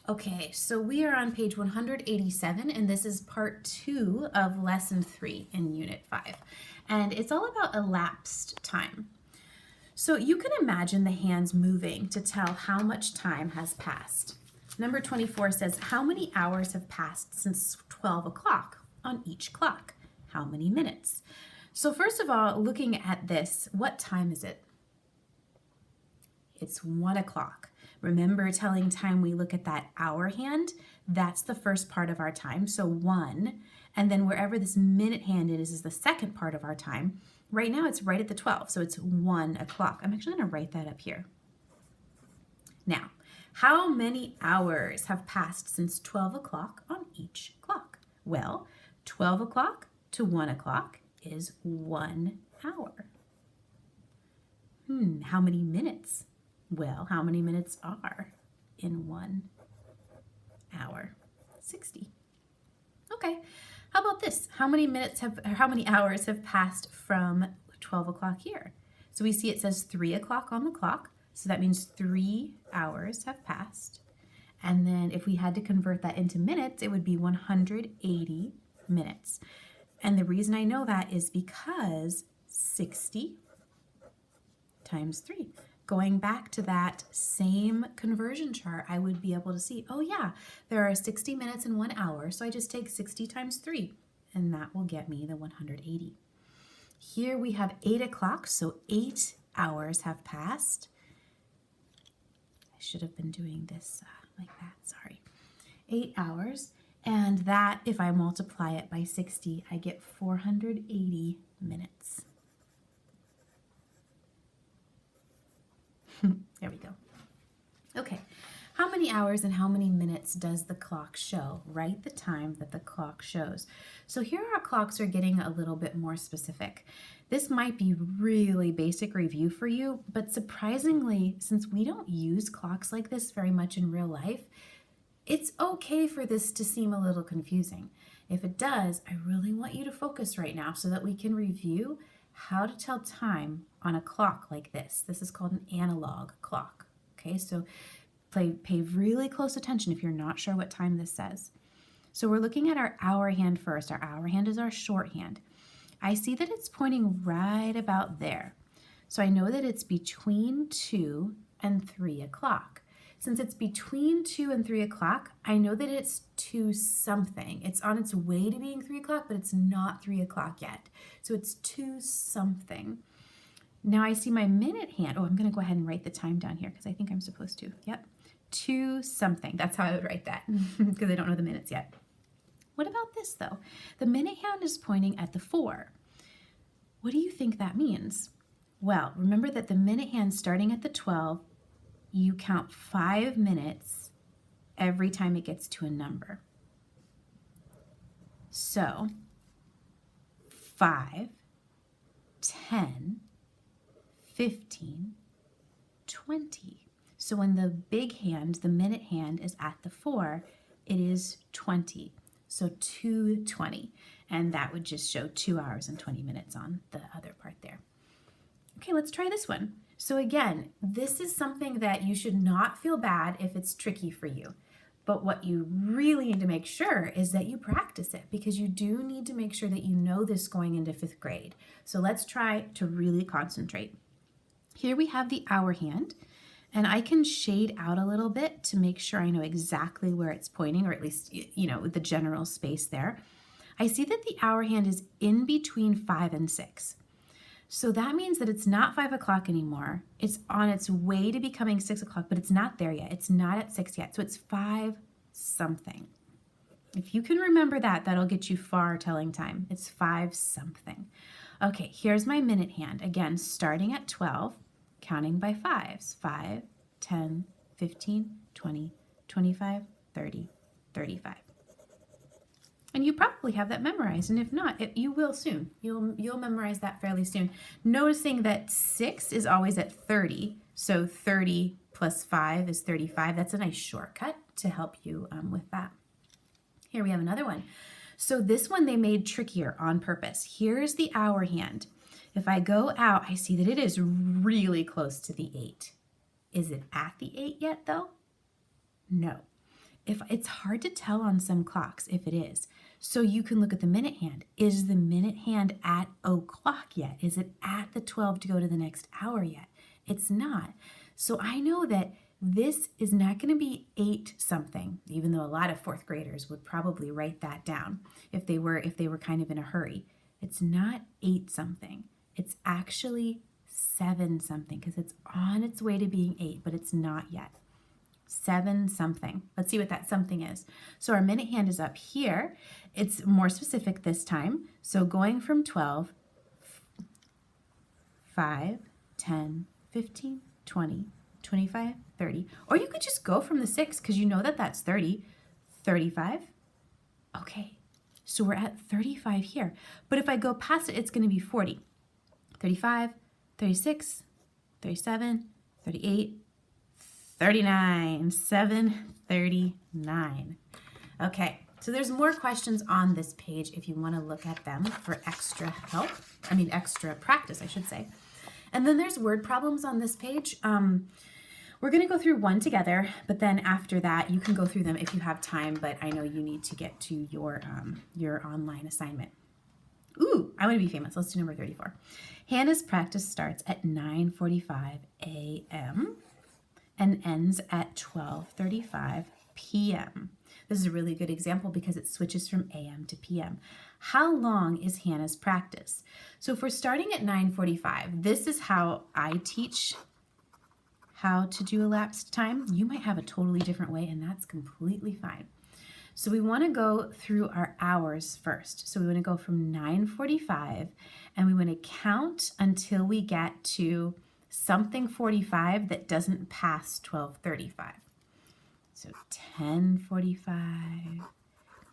Okay, so we are on page 187, and this is part 2 of lesson 3 in unit 5. And it's all about elapsed time. So you can imagine the hands moving to tell how much time has passed. Number 24 says, how many hours have passed since 12 o'clock on each clock? How many minutes? So first of all, looking at this, what time is it? It's 1 o'clock. Remember telling time we look at that hour hand? That's the first part of our time, so 1. And then wherever this minute hand is the second part of our time. Right now it's right at the 12, so it's 1 o'clock. I'm actually going to write that up here. Now, how many hours have passed since 12 o'clock on each clock? Well, 12 o'clock to 1 o'clock is 1 hour. How many minutes? Well, how many minutes are in 1 hour? 60. Okay, how about this? How many hours have passed from 12 o'clock here? So we see it says 3 o'clock on the clock, so that means 3 hours have passed. And then if we had to convert that into minutes, it would be 180 minutes. And the reason I know that is because 60 times 3. Going back to that same conversion chart, I would be able to see, oh yeah, there are 60 minutes in 1 hour, so I just take 60 times 3, and that will get me the 180. Here we have 8 o'clock, so 8 hours have passed. I should have been doing this like that, sorry. 8 hours, and that, if I multiply it by 60, I get 480 minutes. There we go. Okay, how many hours and how many minutes does the clock show? Write the time that the clock shows. So here our clocks are getting a little bit more specific. This might be really basic review for you, but surprisingly, since we don't use clocks like this very much in real life, it's okay for this to seem a little confusing. If it does, I really want you to focus right now so that we can review how to tell time on a clock like this. This is called an analog clock. Okay, so pay really close attention if you're not sure what time this says. So we're looking at our hour hand first. Our hour hand is our shorthand. I see that it's pointing right about there. So I know that it's between 2 and 3 o'clock. Since it's between 2 and 3 o'clock, I know that it's 2 something. It's on its way to being 3 o'clock, but it's not 3 o'clock yet. So it's 2 something. Now I see my minute hand. Oh, I'm going to go ahead and write the time down here because I think I'm supposed to. Yep, 2 something. That's how I would write that because I don't know the minutes yet. What about this though? The minute hand is pointing at the 4. What do you think that means? Well, remember that the minute hand starting at the 12, you count 5 minutes every time it gets to a number. So 5, 10, 15, 20. So when the big hand, the minute hand, is at the 4, it is 20. So 2:20. And that would just show 2 hours and 20 minutes on the other part there. Okay, let's try this one. So again, this is something that you should not feel bad if it's tricky for you. But what you really need to make sure is that you practice it because you do need to make sure that you know this going into 5th grade. So let's try to really concentrate. Here we have the hour hand, and I can shade out a little bit to make sure I know exactly where it's pointing, or at least, the general space there. I see that the hour hand is in between 5 and 6. So that means that it's not 5 o'clock anymore. It's on its way to becoming 6 o'clock, but it's not there yet. It's not at 6 yet. So it's 5 something. If you can remember that, that'll get you far telling time. It's 5 something. Okay, here's my minute hand. Again, starting at 12, counting by 5s. 5, 10, 15, 20, 25, 30, 35. And you probably have that memorized, and if not, you will soon. You'll memorize that fairly soon. Noticing that 6 is always at 30, so 30 plus 5 is 35. That's a nice shortcut to help you with that. Here we have another one. So this one they made trickier on purpose. Here's the hour hand. If I go out, I see that it is really close to the 8. Is it at the 8 yet, though? No. if it's hard to tell on some clocks if it is. So you can look at the minute hand. Is the minute hand at o'clock yet? Is it at the 12 to go to the next hour yet? It's not. So I know that this is not going to be 8 something, even though a lot of 4th graders would probably write that down if they were kind of in a hurry. It's not 8 something. It's actually 7 something because it's on its way to being 8, but it's not yet. 7 something. Let's see what that something is. So our minute hand is up here. It's more specific this time. So going from 12, 5, 10, 15, 20, 25, 30. Or you could just go from the 6 because you know that that's 30. 35. Okay, so we're at 35 here. But if I go past it, it's going to be 40. 35, 36, 37, 38, 39, 7:39. Okay, so there's more questions on this page if you want to look at them for extra help. Extra practice, I should say. And then there's word problems on this page. We're going to go through one together, but then after that, you can go through them if you have time, but I know you need to get to your online assignment. Ooh, I want to be famous. Let's do number 34. Hannah's practice starts at 9:45 a.m. and ends at 12:35 p.m. This is a really good example because it switches from a.m. to p.m. How long is Hannah's practice? So if we're starting at 9:45, this is how I teach how to do elapsed time. You might have a totally different way, and that's completely fine. So we want to go through our hours first. So we want to go from 9:45, and we want to count until we get to something 45 that doesn't pass 12:35. So 10:45.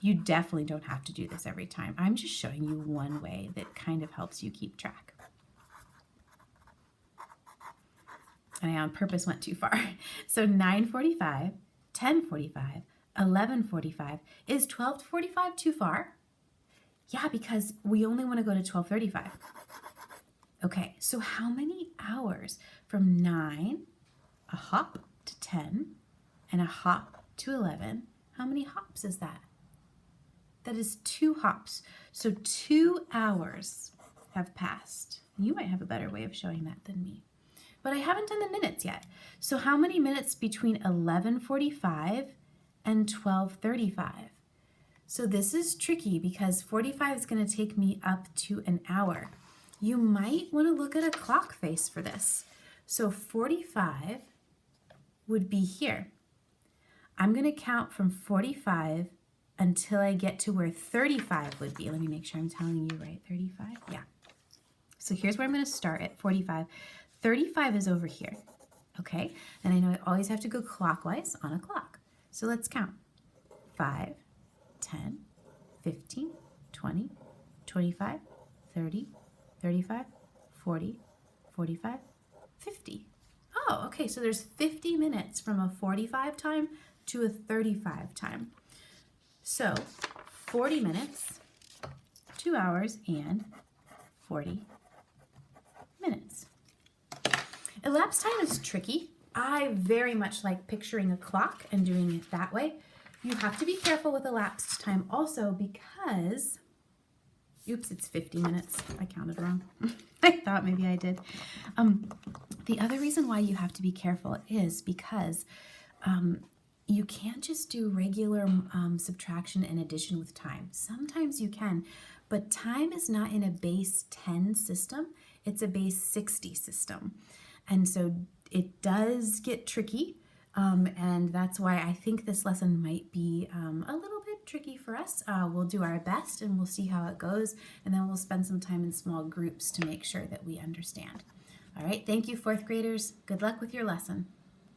You definitely don't have to do this every time. I'm just showing you one way that kind of helps you keep track. And I on purpose went too far. So 9:45, 10:45, 11:45. Is 12:45 too far? Yeah, because we only want to go to 12:35. Okay, so how many hours from 9, a hop to 10, and a hop to 11? How many hops is that? That is 2 hops. So 2 hours have passed. You might have a better way of showing that than me. But I haven't done the minutes yet. So how many minutes between 11:45 and 12:35? So this is tricky because 45 is going to take me up to an hour. You might want to look at a clock face for this. So 45 would be here. I'm going to count from 45 until I get to where 35 would be. Let me make sure I'm telling you right. 35? Yeah. So here's where I'm going to start at 45. 35 is over here, okay? And I know I always have to go clockwise on a clock. So let's count. 5, 10, 15, 20, 25, 30, 35, 40, 45, 50. Oh, okay, so there's 50 minutes from a 45 time to a 35 time. So 40 minutes, 2 hours, and 40 minutes. Elapsed time is tricky. I very much like picturing a clock and doing it that way. You have to be careful with elapsed time also because, oops, it's 50 minutes. I counted wrong. I thought maybe I did. The other reason why you have to be careful is because you can't just do regular subtraction and addition with time. Sometimes you can, but time is not in a base 10 system. It's a base 60 system. And so it does get tricky, and that's why I think this lesson might be a little bit tricky for us. We'll do our best and we'll see how it goes, and then we'll spend some time in small groups to make sure that we understand. All right, thank you, 4th graders. Good luck with your lesson.